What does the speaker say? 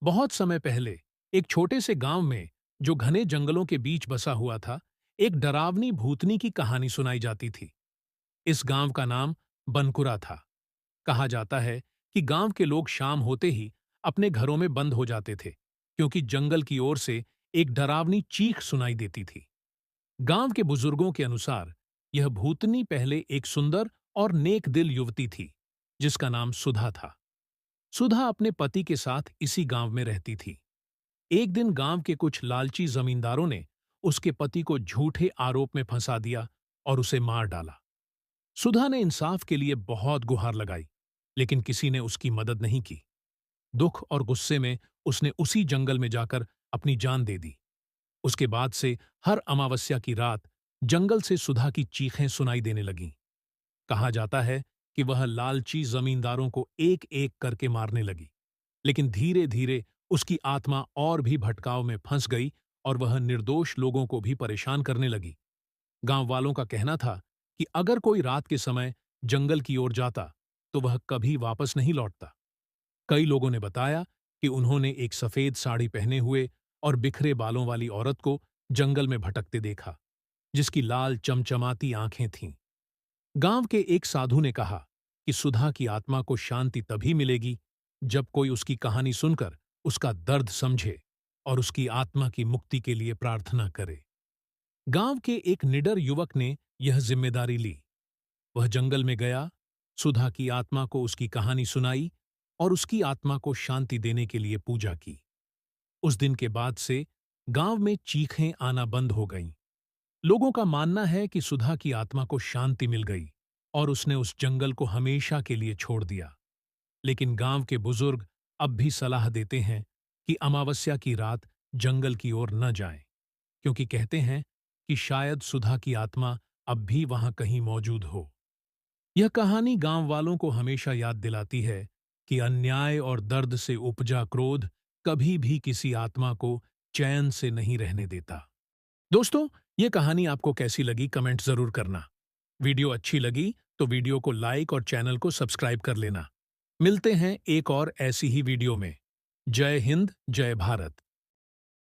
बहुत समय पहले एक छोटे से गांव में जो घने जंगलों के बीच बसा हुआ था, एक डरावनी भूतनी की कहानी सुनाई जाती थी। इस गांव का नाम बनकुरा था। कहा जाता है कि गांव के लोग शाम होते ही अपने घरों में बंद हो जाते थे, क्योंकि जंगल की ओर से एक डरावनी चीख सुनाई देती थी। गांव के बुजुर्गों के अनुसार यह भूतनी पहले एक सुंदर और नेक दिल युवती थी, जिसका नाम सुधा था। सुधा अपने पति के साथ इसी गांव में रहती थी। एक दिन गांव के कुछ लालची जमींदारों ने उसके पति को झूठे आरोप में फंसा दिया और उसे मार डाला। सुधा ने इंसाफ के लिए बहुत गुहार लगाई, लेकिन किसी ने उसकी मदद नहीं की। दुख और गुस्से में उसने उसी जंगल में जाकर अपनी जान दे दी। उसके बाद से हर अमावस्या की रात जंगल से सुधा की चीखें सुनाई देने लगीं। कहा जाता है कि वह लालची जमींदारों को एक एक करके मारने लगी, लेकिन धीरे धीरे उसकी आत्मा और भी भटकाव में फंस गई और वह निर्दोष लोगों को भी परेशान करने लगी। गांव वालों का कहना था कि अगर कोई रात के समय जंगल की ओर जाता तो वह कभी वापस नहीं लौटता। कई लोगों ने बताया कि उन्होंने एक सफेद साड़ी पहने हुए और बिखरे बालों वाली औरत को जंगल में भटकते देखा, जिसकी लाल चमचमाती आंखें थीं। गांव के एक साधु ने कहा कि सुधा की आत्मा को शांति तभी मिलेगी जब कोई उसकी कहानी सुनकर उसका दर्द समझे और उसकी आत्मा की मुक्ति के लिए प्रार्थना करे। गांव के एक निडर युवक ने यह जिम्मेदारी ली। वह जंगल में गया, सुधा की आत्मा को उसकी कहानी सुनाई और उसकी आत्मा को शांति देने के लिए पूजा की। उस दिन के बाद से गांव में चीखें आना बंद हो गईं। लोगों का मानना है कि सुधा की आत्मा को शांति मिल गई और उसने उस जंगल को हमेशा के लिए छोड़ दिया। लेकिन गांव के बुजुर्ग अब भी सलाह देते हैं कि अमावस्या की रात जंगल की ओर न जाएं, क्योंकि कहते हैं कि शायद सुधा की आत्मा अब भी वहां कहीं मौजूद हो। यह कहानी गांव वालों को हमेशा याद दिलाती है कि अन्याय और दर्द से उपजा क्रोध कभी भी किसी आत्मा को चैन से नहीं रहने देता। दोस्तों, ये कहानी आपको कैसी लगी कमेंट जरूर करना। वीडियो अच्छी लगी तो वीडियो को लाइक और चैनल को सब्सक्राइब कर लेना। मिलते हैं एक और ऐसी ही वीडियो में। जय हिंद, जय भारत।